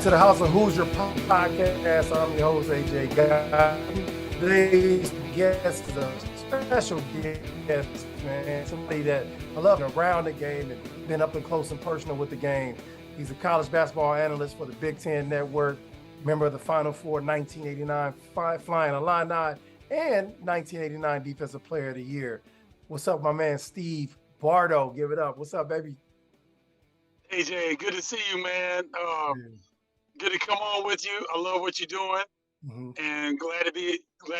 To the House of Hoosier podcast. I'm your host, AJ Guyton. Today's guest is a special guest, man. Somebody that I love around the game and been up and close and personal with the game. He's a college basketball analyst for the Big Ten Network, member of the Final Four 1989 Flying Illini, and 1989 Defensive Player of the Year. What's up, my man, Steve Bardo? Give it up. What's up, baby? AJ, good to see you, man. Good to come on with you. I love what you're doing, and glad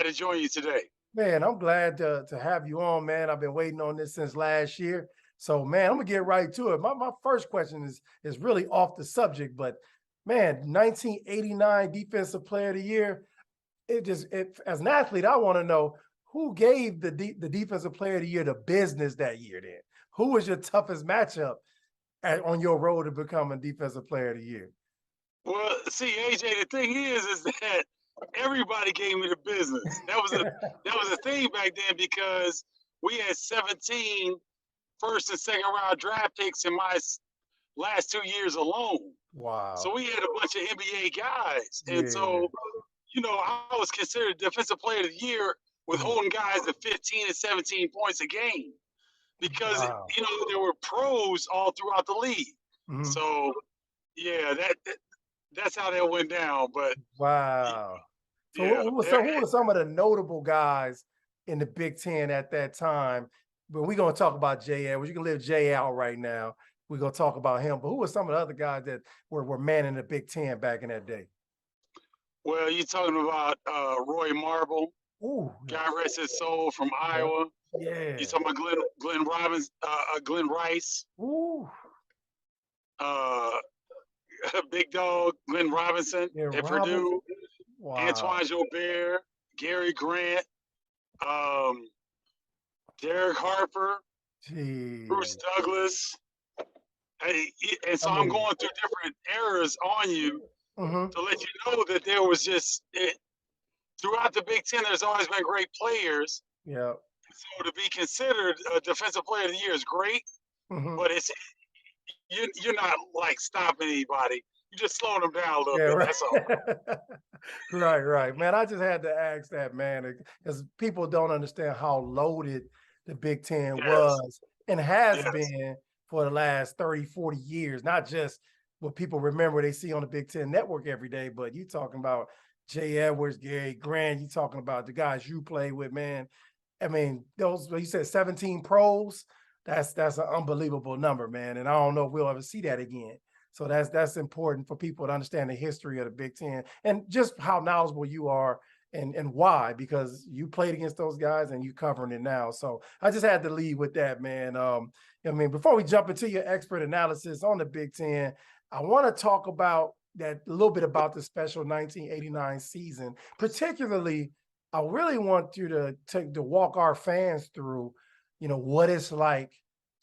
to join you today. Man, I'm glad to have you on, man. I've been waiting on this since last year. So, man, I'm gonna get right to it. My first question is really off the subject, but man, 1989 Defensive Player of the Year. As an athlete, I want to know who gave the Defensive Player of the Year the business that year. Then, who was your toughest matchup on your road to becoming Defensive Player of the Year? Well, see, AJ, the thing is that everybody gave me the business. That was a thing back then because we had 17 first and second round draft picks in my last 2 years alone. Wow. So we had a bunch of NBA guys, and Yeah. so I was considered Defensive Player of the Year with holding guys at 15 and 17 points a game because there were pros all throughout the league. So yeah, that's how that went down. But wow. So yeah, who were some of the notable guys in the Big Ten at that time? But we're gonna talk about Jay Edwards. You can leave Jay out right now. We're gonna talk about him. But who were some of the other guys that were manning the Big Ten back in that day? Well, you're talking about Roy Marble. Ooh, God rest his soul, from Iowa. Yeah. You're talking about Glenn Rice. Ooh. Big dog Glenn Robinson at Purdue. Wow. Antoine Jobert, Gary Grant, Derek Harper, Bruce Douglas. And so I'm going through different eras on you to let you know that there was throughout the Big Ten, there's always been great players. Yeah. So to be considered a Defensive Player of the Year is great, but you're not like stopping anybody. You're just slowing them down a little bit. Right. That's all. Right. Man, I just had to ask that, man, because people don't understand how loaded the Big Ten was and has been for the last 30, 40 years. Not just what people remember they see on the Big Ten Network every day, but you talking about Jay Edwards, Gary Grant, you talking about the guys you play with, man. I mean, those, you said 17 pros, that's an unbelievable number, man. And I don't know if we'll ever see that again. So that's important for people to understand the history of the Big Ten and just how knowledgeable you are and why, because you played against those guys and you covering it now. So I just had to lead with that, man. I mean, before we jump into your expert analysis on the Big Ten, I want to talk about that a little bit about the special 1989 season. Particularly, I really want you to walk our fans through, what it's like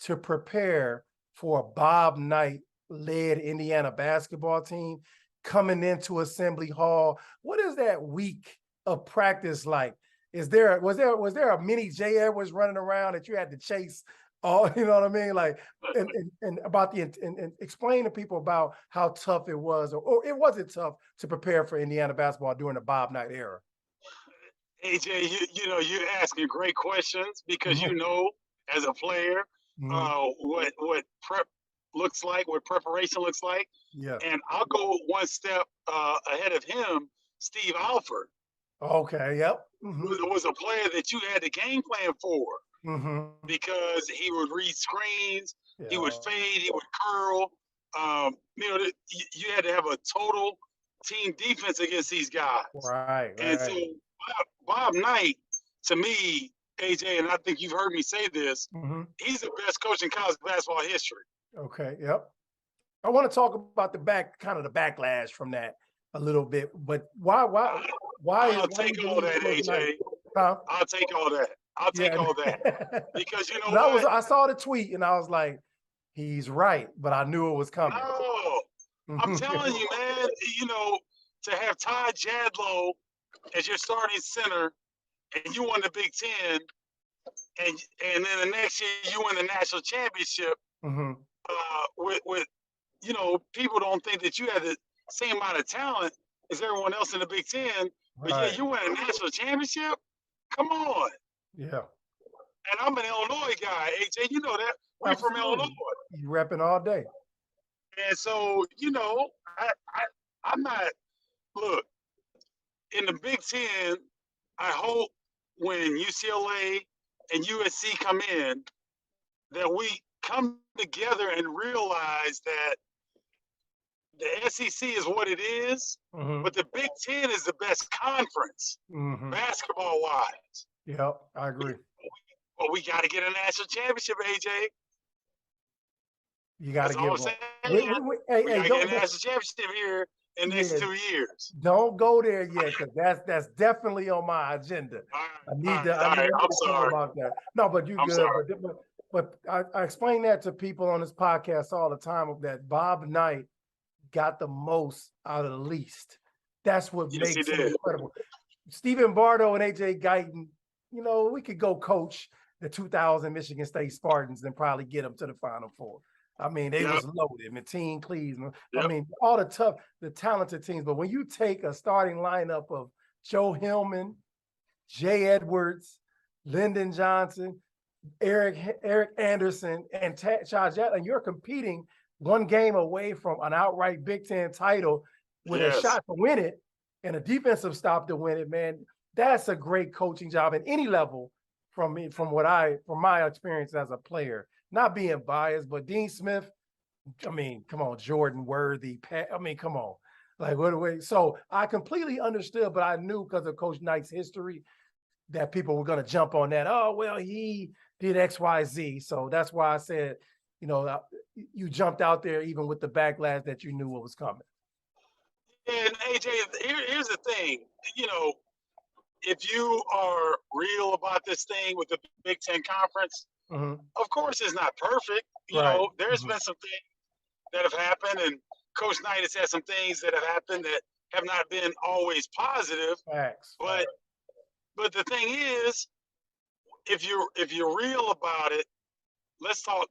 to prepare for a Bob Knight led Indiana basketball team coming into Assembly Hall. What is that week of practice like? Was there a mini Jay Edwards running around that you had to chase? Oh, you know what I mean? Like, and about and explain to people about how tough it was, or it wasn't tough to prepare for Indiana basketball during the Bob Knight era. AJ, you're asking great questions because as a player what prep looks like, what preparation looks like. Yeah. And I'll go one step ahead of him, Steve Alford. Okay, yep. Was a player that you had to game plan for because he would read screens, he would fade, he would curl. You had to have a total team defense against these guys. Right. And so Bob Knight, to me, AJ, and I think you've heard me say this, he's the best coach in college basketball history. Okay, yep. I want to talk about the backlash from that a little bit, but why I'll take all that, AJ. Huh? I'll take all that. I'll take all that. Because what? I saw the tweet and I was like, he's right, but I knew it was coming. No, I'm telling you, man, to have Todd Jadlow as your starting center and you won the Big Ten and then the next year you win the national championship with people don't think that you had same amount of talent as everyone else in the Big Ten, but Right. yeah, you win a national championship? Come on. Yeah. And I'm an Illinois guy, AJ. You know that. We're from Illinois. You repping all day. And so, you know, I'm not, look, in the Big Ten, I hope when UCLA and USC come in, that we come together and realize that the SEC is what it is, but the Big Ten is the best conference, basketball-wise. Yep, I agree. But we got to get a national championship, AJ. You got to get one. Hey, we got to get a national championship here in the next 2 years. Don't go there yet, because that's definitely on my agenda. I need to talk about that. No, but you good. But I explain that to people on this podcast all the time, that Bob Knight got the most out of the least. That's what makes him incredible. Stephen Bardo and AJ Guyton, you know, we could go coach the 2000 Michigan State Spartans and probably get them to the Final Four. I mean, they was loaded. Mateen Cleveland. I mean, all the talented teams. But when you take a starting lineup of Joe Hillman, Jay Edwards, Lyndon Johnson, Eric Anderson, and Chad and you're competing one game away from an outright Big Ten title with a shot to win it and a defensive stop to win it, man, that's a great coaching job at any level from my experience as a player. Not being biased, but Dean Smith, I mean, come on, Jordan Worthy, I mean, come on. Like, so I completely understood, but I knew because of Coach Knight's history that people were going to jump on that. Oh, well, he did X, Y, Z. So that's why I said, you know, you jumped out there even with the backlash that you knew what was coming. And AJ, here's the thing, you know, if you are real about this thing with the Big Ten Conference, of course it's not perfect. You know, there's been some things that have happened, and Coach Knight has had some things that have happened that have not been always positive. But the thing is, if you're real about it, let's talk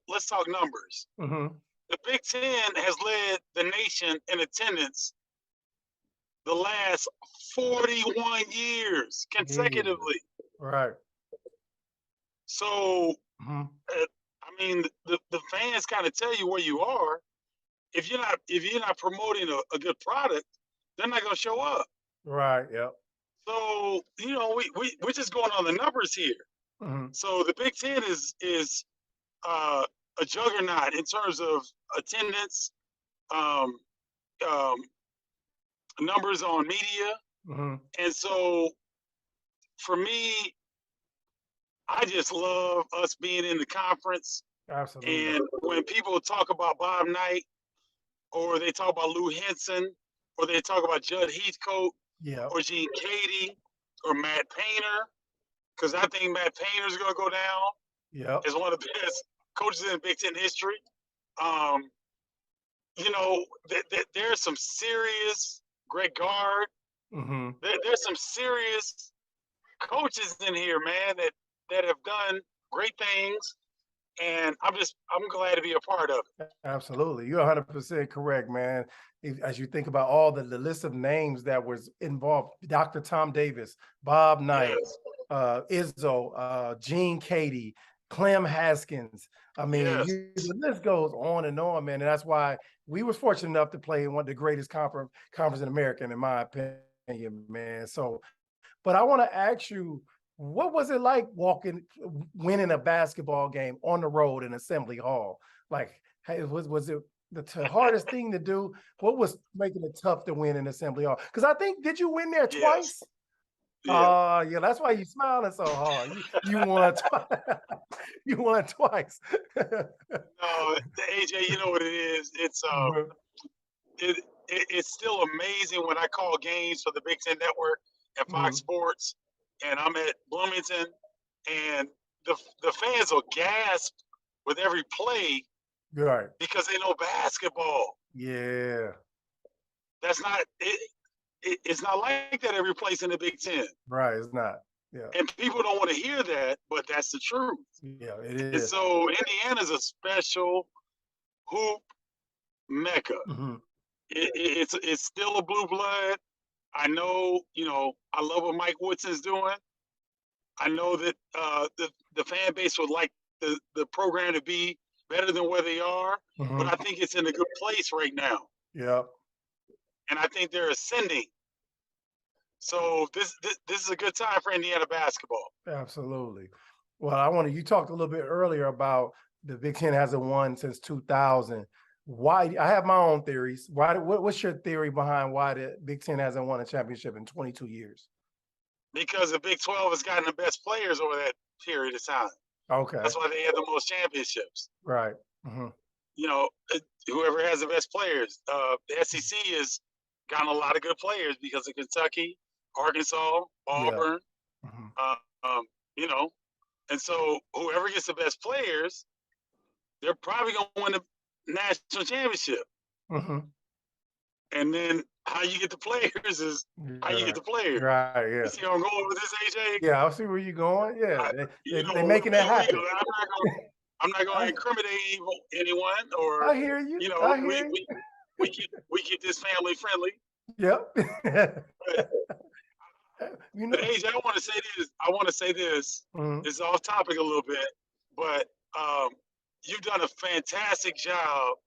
numbers. The Big Ten has led the nation in attendance the last 41 years consecutively. Right. So, I mean, the fans kind of tell you where you are. If you're not promoting a good product, they're not going to show up. Right. Yep. So, you know, we're just going on the numbers here. So the Big Ten is a juggernaut in terms of attendance, numbers on media. And so for me, I just love us being in the conference. Absolutely. And when people talk about Bob Knight, or they talk about Lou Henson, or they talk about Judd Heathcote, or Gene Cady, or Matt Painter, because I think Matt Painter is going to go down as one of the best coaches in Big Ten history. You know, there's some serious Greg Gard. There's some serious coaches in here, man, that have done great things, and I'm glad to be a part of it. Absolutely, you're 100% correct, man. As you think about all the list of names that was involved, Dr. Tom Davis, Bob Knight, Izzo, Gene Cady, Clem Haskins. I mean, the list goes on, man. And that's why we was fortunate enough to play in one of the greatest conference in America, in my opinion, man. So, but I want to ask you, what was it like winning a basketball game on the road in Assembly Hall? Like, hey, was it the hardest thing to do? What was making it tough to win in Assembly Hall? Because I think, did you win there twice? Yeah, that's why you smiling so hard. You won twice. You won twice. No, AJ, you know what it is. It's still amazing when I call games for the Big Ten Network and Fox Sports, and I'm at Bloomington, and the fans will gasp with every play, because they know basketball. Yeah, that's not it. It's not like that every place in the Big Ten. Right, it's not. Yeah. And people don't want to hear that, but that's the truth. Yeah, it is. And so Indiana's a special hoop mecca. it's still a blue blood. I know, I love what Mike Woodson's doing. I know that the fan base would like the program to be better than where they are, but I think it's in a good place right now. Yep. And I think they're ascending. So this is a good time for Indiana basketball. Absolutely. Well, you talked a little bit earlier about the Big Ten hasn't won since 2000. Why? I have my own theories. What's your theory behind why the Big Ten hasn't won a championship in 22 years? Because the Big 12 has gotten the best players over that period of time. Okay. That's why they had the most championships. Right. Whoever has the best players. The SEC has gotten a lot of good players because of Kentucky, Arkansas, Auburn. Yeah. And so whoever gets the best players, they're probably going to win the national championship. And then how you get the players is how you get the players. Right, yeah. You see where I'm going with this, AJ? Yeah, I see where you're going. Yeah, they're making that happen. I'm not going to incriminate anyone, or I hear you. I hear you. We keep this family friendly. Yep. But AJ, I want to say this. It's off topic a little bit, but you've done a fantastic job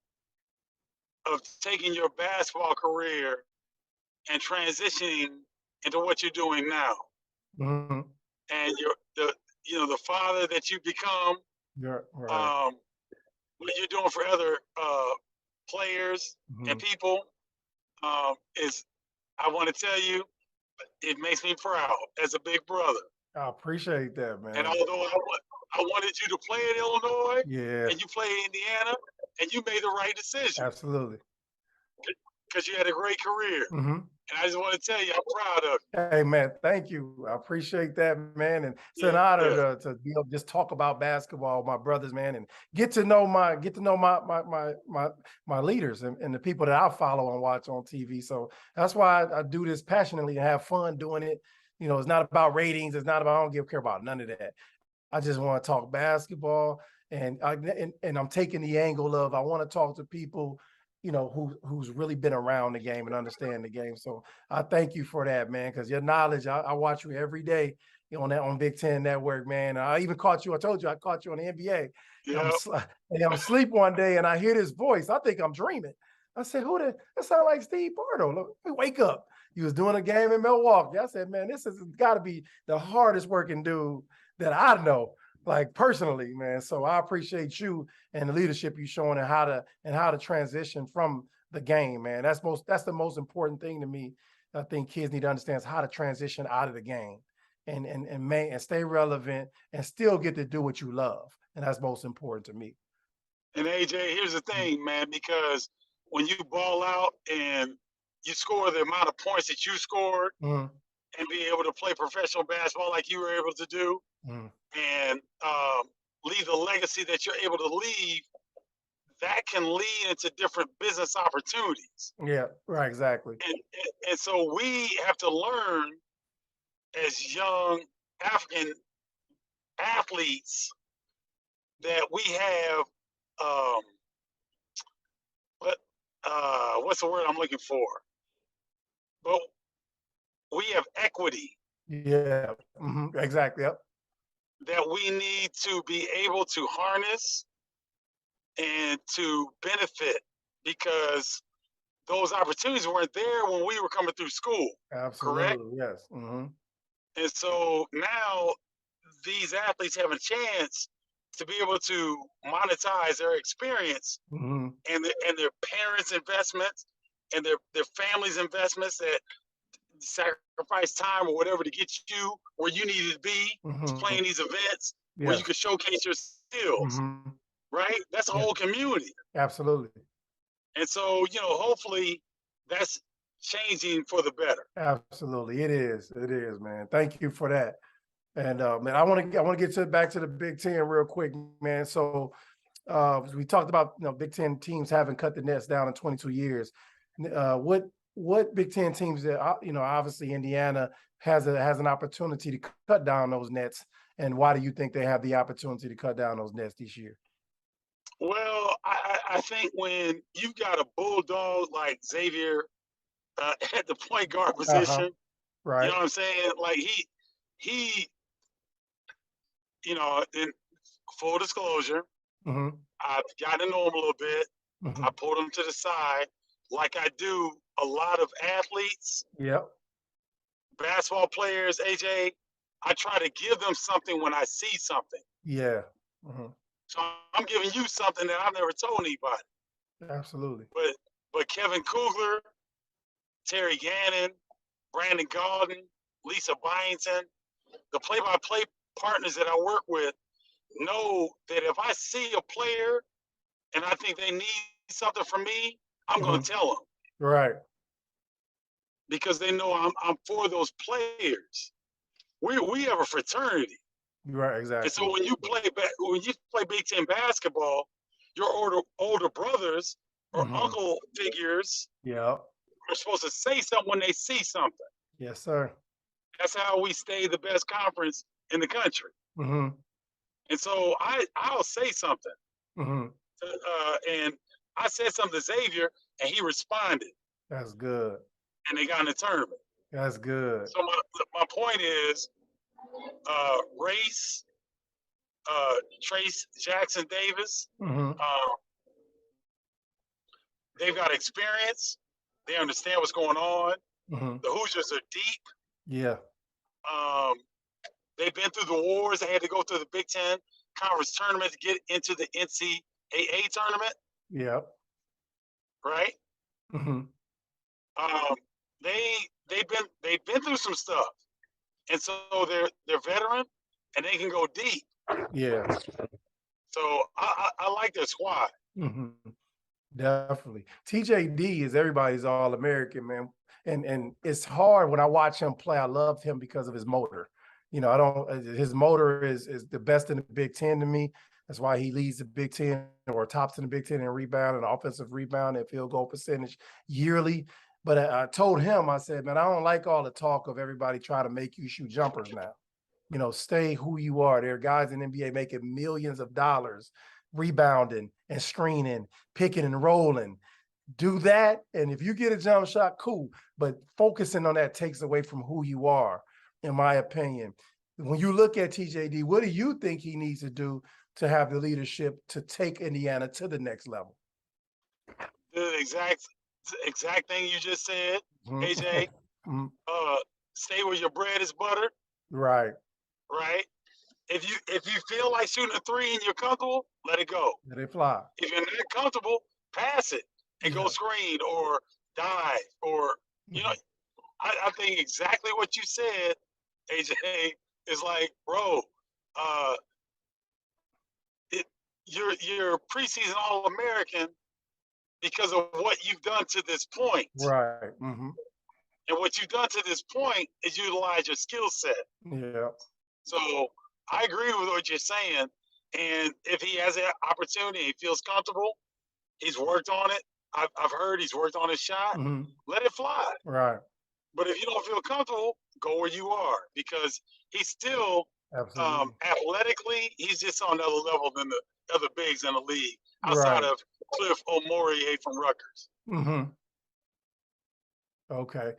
of taking your basketball career and transitioning into what you're doing now. And the father that you become, right. what you're doing for other players and people is, I want to tell you, it makes me proud as a big brother. I appreciate that, man. And although I wanted you to play in Illinois, and you play in Indiana, and you made the right decision. Absolutely. Because you had a great career. And I just want to tell you, I'm proud of you. Hey, man, thank you. I appreciate that, man. And it's an honor to be able to just talk about basketball, my brothers, man, and get to know my leaders and the people that I follow and watch on TV. So that's why I do this passionately and have fun doing it. It's not about ratings. It's not about, I don't care about none of that. I just want to talk basketball, and I'm taking the angle of, I want to talk to people who's really been around the game and understand the game. So I thank you for that, man, because your knowledge, I watch you every day on Big Ten Network, man. I even caught you. I told you I caught you on the NBA. And I'm asleep one day and I hear this voice. I think I'm dreaming. I said, that sound like Steve Bardo. Look, wake up. He was doing a game in Milwaukee. I said, man, this has got to be the hardest working dude that I know, like personally, man. So I appreciate you and the leadership you showing and how to transition from the game, man. That's the most important thing to me. I think kids need to understand how to transition out of the game and stay relevant and still get to do what you love. And that's most important to me. And AJ, here's the thing, man, because when you ball out and you score the amount of points that you scored and be able to play professional basketball like you were able to do, and leave the legacy that you're able to leave, that can lead into different business opportunities. Yeah, right, exactly. And so we have to learn as young African athletes that we have, what's the word I'm looking for? But we have equity. Yeah, exactly. Yep. That we need to be able to harness and to benefit, because those opportunities weren't there when we were coming through school. Absolutely, correct? Yes. And so now these athletes have a chance to be able to monetize their experience and their parents' investments and their families' investments that sacrifice time or whatever to get you where you needed to be to playing these events where you could showcase your skills, right? That's a whole community. Absolutely. And so, hopefully that's changing for the better. Absolutely. It is, man. Thank you for that. And man, I want to get back to the Big Ten real quick, man. So we talked about Big Ten teams haven't cut the nets down in 22 years. What Big Ten teams that obviously Indiana has an opportunity to cut down those nets, and why do you think they have the opportunity to cut down those nets this year? Well, I think when you've got a bulldog like Xavier at the point guard position, you Right. know what I'm saying? Like he, in full disclosure, Mm-hmm. I've gotten to know him a little bit. I Mm-hmm. pulled him to the side, like I do a lot of athletes, Yep. basketball players. AJ, I try to give them something when I see something. Yeah. Mm-hmm. So I'm giving you something that I've never told anybody. Absolutely. But Kevin Kugler, Terry Gannon, Brandon Gaudin, Lisa Byington, the play-by-play partners that I work with know that if I see a player and I think they need something from me, I'm going to tell them Right. because they know I'm for those players. We have a fraternity, Right. and Exactly. so when you play Big Ten basketball, your older brothers or Mm-hmm. uncle figures Yep. are supposed to say something when they see something. Yes, sir. That's how we stay the best conference in the country. Mm-hmm. And so I'll say something, Mm-hmm. and I said something to Xavier, and he responded, That's good. and they got in the tournament. That's good. So my point is, race, Trace Jackson Davis, Mm-hmm. they've got experience. They understand what's going on. Mm-hmm. The Hoosiers are deep. Yeah. Um, they've been through the wars. They had to go through the Big Ten Conference tournament to get into the NCAA tournament, Yep. right? Mm-hmm. Um, they've been through some stuff, and so they're veteran and they can go deep. Yeah. So I like their squad. Mm-hmm. Definitely. TJD is everybody's All-American, man. And it's hard when I watch him play. I love him because of his motor. I don't his motor is the best in the Big Ten to me. That's why he leads the Big Ten or tops in the Big Ten in rebound and offensive rebound and field goal percentage yearly. But I told him, I said, man, I don't like all the talk of everybody trying to make you shoot jumpers now. Stay who you are. There are guys in the NBA making millions of dollars rebounding and screening, picking and rolling. Do that. And if you get a jump shot, cool. But focusing on that takes away from who you are, in my opinion. When you look at TJD, what do you think he needs to do to have the leadership to take Indiana to the next level? The exact thing you just said, AJ. Mhm. Stay where your bread is buttered, Right. right? If you feel like shooting a three and you're comfortable, let it go. Let it fly. If you're not comfortable, pass it and go screen or dive or I think exactly what you said, AJ, is like, bro, uh, you're preseason All American because of what you've done to this point. Right. Mm-hmm. And what you've done to this point is utilize your skill set. Yeah. So I agree with what you're saying. And if he has that opportunity, he feels comfortable, he's worked on it. I've heard he's worked on his shot. Mm-hmm. Let it fly. Right. But if you don't feel comfortable, go where you are because he's still Absolutely. athletically, he's just on another level than the other bigs in the league outside Right. of Cliff Omorie from Rutgers. Mm-hmm. Okay.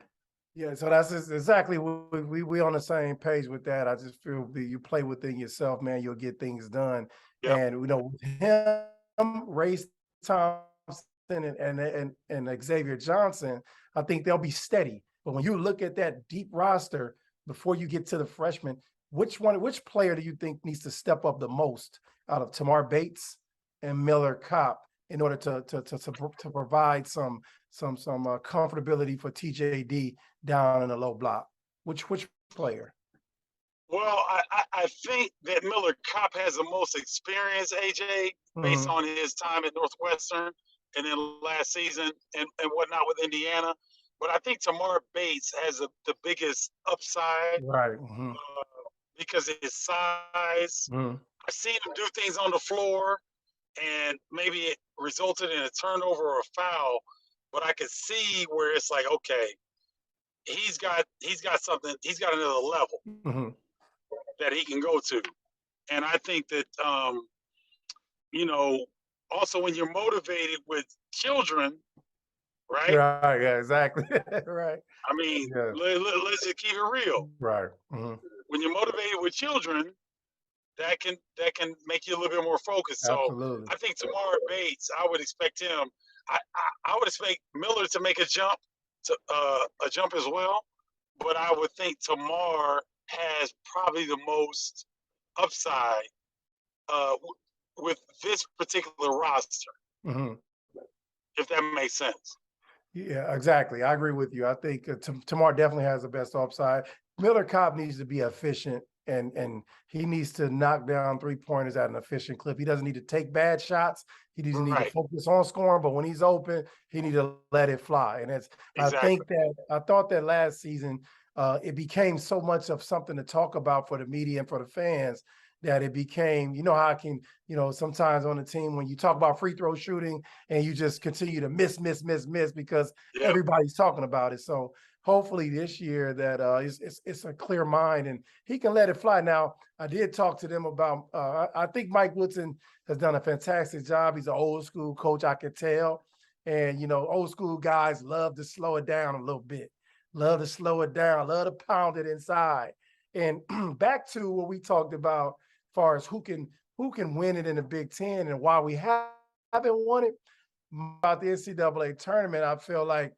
Yeah, so that's exactly what we on the same page with that. I just feel that you play within yourself, man, you'll get things done. Yep. And with him, Ray Thompson, and Xavier Johnson, I think they'll be steady. But when you look at that deep roster before you get to the freshmen, which player do you think needs to step up the most out of Tamar Bates and Miller Kopp in order to provide some comfortability for TJD down in the low block? Which player? Well, I think that Miller Kopp has the most experience, AJ, based on his time at Northwestern and then last season and whatnot with Indiana. But I think Tamar Bates has the biggest upside Right. because of his size. I've seen him do things on the floor, and maybe it resulted in a turnover or a foul. But I could see where it's like, okay, he's got something. He's got another level that he can go to, and I think that you know also when you're motivated with children, right? Right. Yeah. Exactly. Right. I mean, Yeah. let's just keep it real. Right. Mm-hmm. When you're motivated with children, that can make you a little bit more focused. So Absolutely. I think Tamar Bates, I would expect him. I would expect Miller to make a jump as well, but I would think Tamar has probably the most upside with this particular roster, Mm-hmm. if that makes sense. Yeah, exactly. I agree with you. I think Tamar definitely has the best upside. Miller Kopp needs to be efficient, and he needs to knock down 3-pointers at an efficient clip. He doesn't need to take bad shots. He doesn't need to Right. focus on scoring, but when he's open, he needs to let it fly. And it's Exactly. I thought that last season it became so much of something to talk about for the media and for the fans that it became, you know how I can, sometimes on the team when you talk about free throw shooting and you just continue to miss because everybody's talking about it. So hopefully this year that it's a clear mind and he can let it fly. Now, I did talk to them about, I think Mike Woodson has done a fantastic job. He's an old school coach, I can tell. And, old school guys love to slow it down a little bit, love to slow it down, love to pound it inside. And back to what we talked about as far as who can win it in the Big Ten and why we haven't won it. About the NCAA tournament, I feel like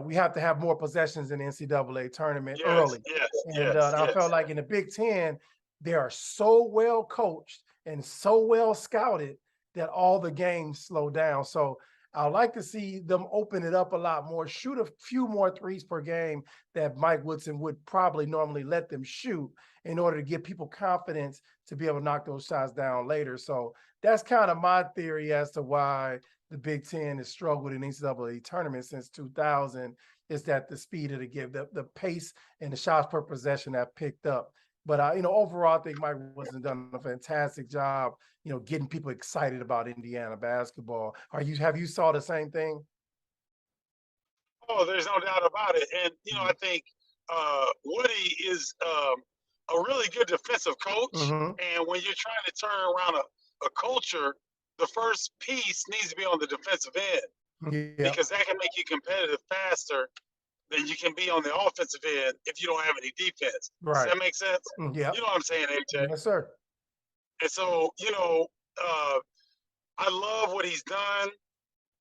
we have to have more possessions in the NCAA tournament early. And I felt like in the Big Ten, they are so well coached and so well scouted that all the games slow down. So I like to see them open it up a lot more, shoot a few more threes per game that Mike Woodson would probably normally let them shoot in order to give people confidence to be able to knock those shots down later. So that's kind of my theory as to why the Big Ten has struggled in the NCAA tournament since 2000 is that the speed of the game, the pace and the shots per possession have picked up. But overall, I think Mike Woodson done a fantastic job, getting people excited about Indiana basketball. Have you saw the same thing? Oh, there's no doubt about it. And I think Woody is a really good defensive coach. Mm-hmm. And when you're trying to turn around a culture, the first piece needs to be on the defensive end because that can make you competitive faster than you can be on the offensive end if you don't have any defense. Right. Does that make sense? Yeah. You know what I'm saying, AJ? Yes, sir. And so, I love what he's done.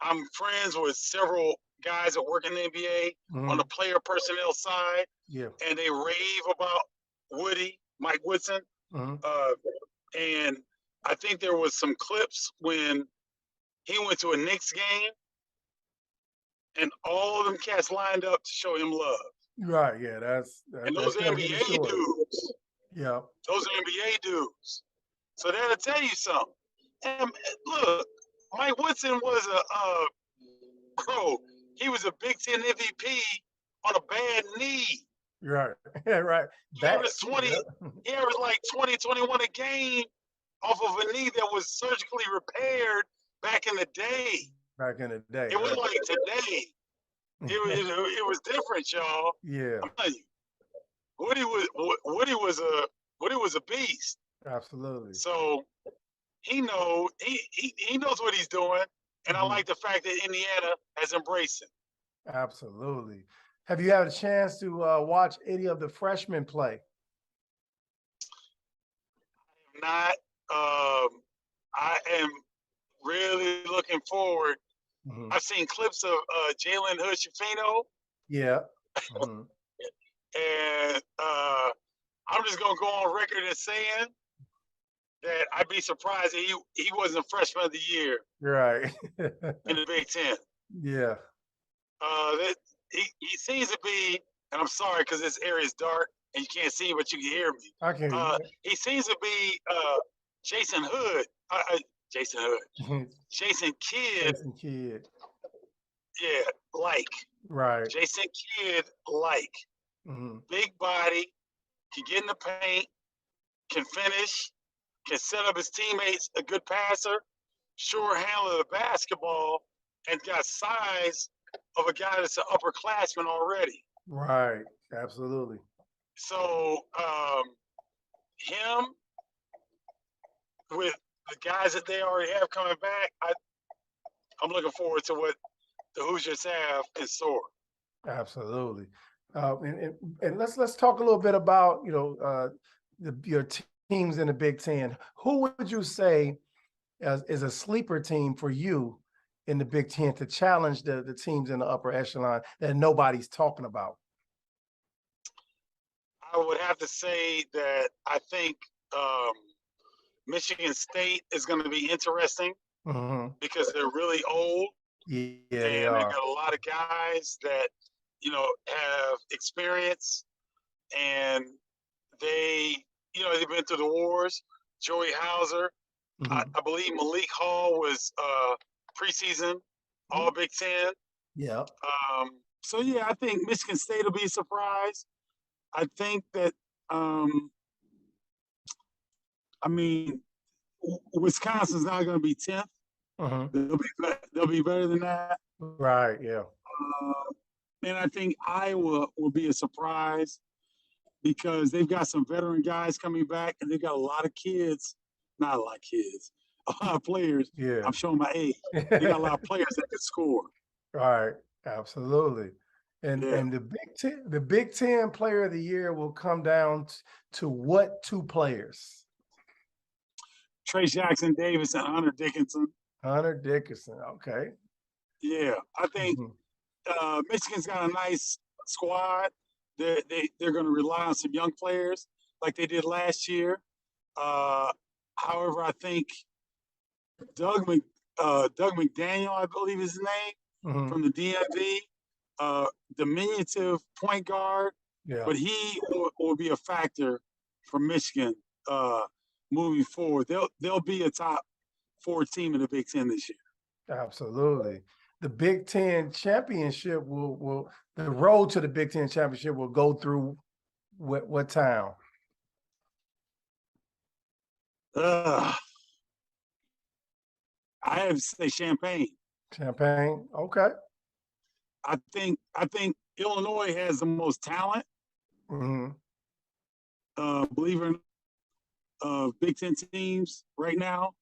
I'm friends with several guys that work in the NBA on the player personnel side. Yeah. And they rave about Mike Woodson. And I think there was some clips when he went to a Knicks game and all of them cats lined up to show him love. Right, yeah, and those NBA dudes. Yeah. Those are NBA dudes. So that'll tell you something. And look, Mike Woodson was he was a Big Ten MVP on a bad knee. Right. Yeah, right. He averaged like 20, 21 a game off of a knee that was surgically repaired back in the day. Back in the day. It wasn't like today. It was different, y'all. Yeah. I'm telling you. Woody was a beast. Absolutely. So he knows what he's doing. And I like the fact that Indiana has embraced it. Absolutely. Have you had a chance to watch any of the freshmen play? Not. I am really looking forward. I've seen clips of Jalen Hood-Schifino. Yeah. And I'm just going to go on record as saying that I'd be surprised that he wasn't freshman of the year. Right. In the Big Ten. Yeah. He seems to be, and I'm sorry because this area is dark and you can't see me, but you can hear me. I can hear you. He seems to be Jason Kidd. Jason Kidd. Yeah, like. Right. Jason Kidd, like. Big body, can get in the paint, can finish, can set up his teammates, a good passer, sure handler of the basketball, and got size of a guy that's an upperclassman already. Right. Absolutely. So him with the guys that they already have coming back, I'm looking forward to what the Hoosiers have in store. Absolutely. And let's talk a little bit about, your teams in the Big Ten. Who would you say is a sleeper team for you in the Big Ten to challenge the teams in the upper echelon that nobody's talking about? I would have to say that I think Michigan State is going to be interesting because they're really old. Yeah, and they are. got a lot of guys that, have experience, and they've been through the wars. Joey Hauser, I believe Malik Hall was preseason All Big Ten. Yeah. So yeah, I think Michigan State will be a surprise. I think that Wisconsin's not going to be 10th. They'll be better than that. Right. Yeah. And I think Iowa will be a surprise because they've got some veteran guys coming back, and they've got a lot of kids. Not a lot of kids, a lot of players. Yeah. I'm showing my age. They got a lot of players that can score. Right. Absolutely. And the Big Ten Player of the Year will come down to what two players? Trace Jackson Davis and Hunter Dickinson. Hunter Dickinson. Okay. Yeah, I think Michigan's got a nice squad. They're going to rely on some young players like they did last year. However, I think Doug McDaniel, I believe is his name, from the DMV, diminutive point guard, but he will be a factor for Michigan moving forward. They'll be a top 4 team in the Big Ten this year. Absolutely. The Big Ten championship the road to the Big Ten championship will go through what town? I have to say Champaign. Champaign. Okay. I think Illinois has the most talent. Believe it or not, Big Ten teams right now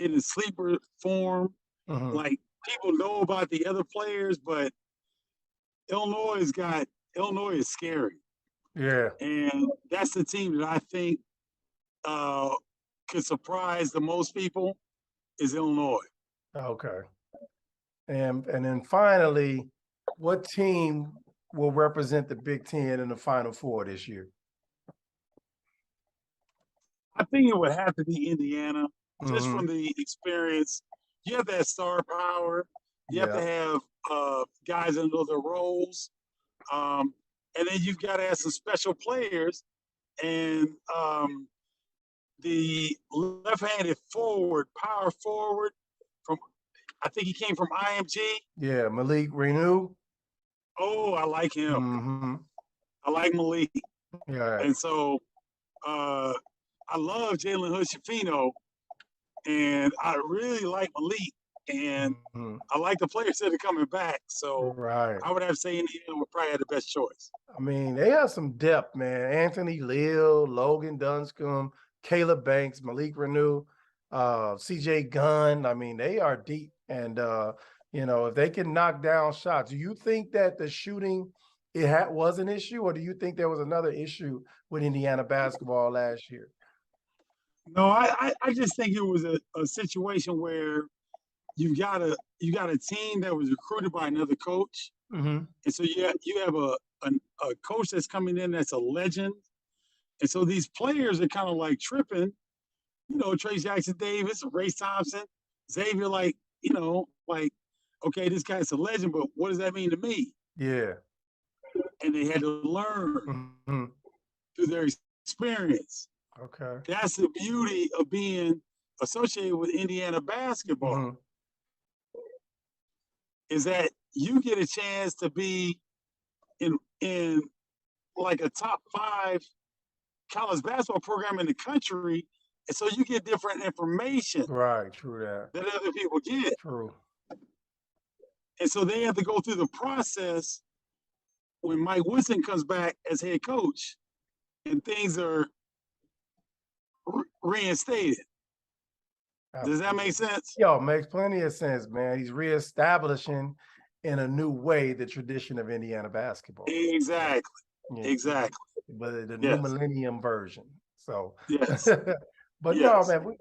in a sleeper form. Like, people know about the other players, but Illinois is scary. Yeah. And that's the team that I think could surprise the most people is Illinois. Okay. And then finally, what team will represent the Big Ten in the Final Four this year? I think it would have to be Indiana, just from the experience. You have that star power. You have to have guys that know their roles. And then you've got to have some special players. And the left-handed forward, power forward, I think he came from IMG. Yeah, Malik Renew. Oh, I like him. I like Malik. Yeah. And so I love Jalen Hood-Schifino, and I really like Malik, and I like the players that are coming back. So I would have to say Indiana would probably have the best choice. I mean, they have some depth, man. Anthony Leal, Logan Dunscombe, Caleb Banks, Malik Renew, CJ Gunn. I mean, they are deep. And, if they can knock down shots, do you think that the shooting was an issue, or do you think there was another issue with Indiana basketball last year? No, I just think it was a situation where you got a team that was recruited by another coach, and so you have a coach that's coming in that's a legend, and so these players are kind of like tripping, Trace Jackson Davis, Race Thompson, Xavier, okay, this guy's a legend, but what does that mean to me? Yeah, and they had to learn through their experience. Okay. That's the beauty of being associated with Indiana basketball, is that you get a chance to be in like a top 5 college basketball program in the country, and so you get different information. Right, true that other people get. True. And so they have to go through the process when Mike Woodson comes back as head coach, and things are reinstated. Does that make sense? Yo, makes plenty of sense, man. He's reestablishing in a new way the tradition of Indiana basketball. Exactly. Yeah. Exactly. But the new millennium version. So, but no, man.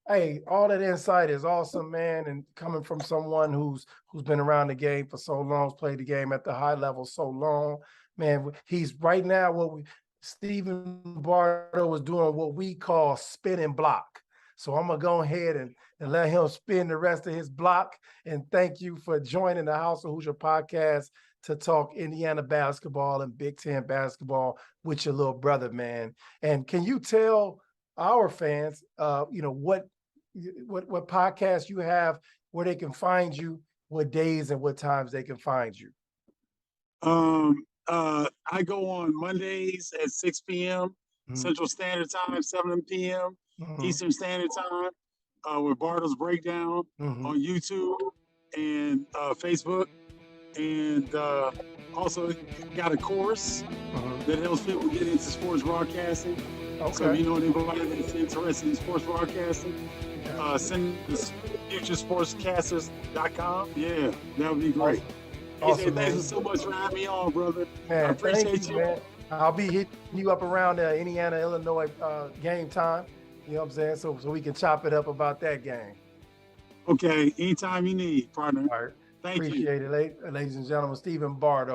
Hey, all that insight is awesome, man. And coming from someone who's been around the game for so long, played the game at the high level so long, man. He's right now Stephen Bardo was doing what we call spin and block. So I'm gonna go ahead and let him spin the rest of his block. And thank you for joining the House of Hoosier podcast to talk Indiana basketball and Big Ten basketball with your little brother, man. And can you tell our fans, what podcasts you have, where they can find you, what days and what times they can find you? I go on Mondays at 6 p.m. Central Standard Time, 7 p.m. Eastern Standard Time, with Bardo's Breakdown on YouTube and Facebook. And also got a course that helps people get into sports broadcasting. Okay. So if you know anybody that's interested in sports broadcasting, send us futuresportscasters.com. Yeah, that would be great. Awesome, AJ, thanks so much for having me on, brother. Man, I appreciate you. Man. I'll be hitting you up around Indiana, Illinois game time. You know what I'm saying? So we can chop it up about that game. Okay, anytime you need, partner. All right. Thank you. Appreciate it, ladies and gentlemen. Stephen Bardo.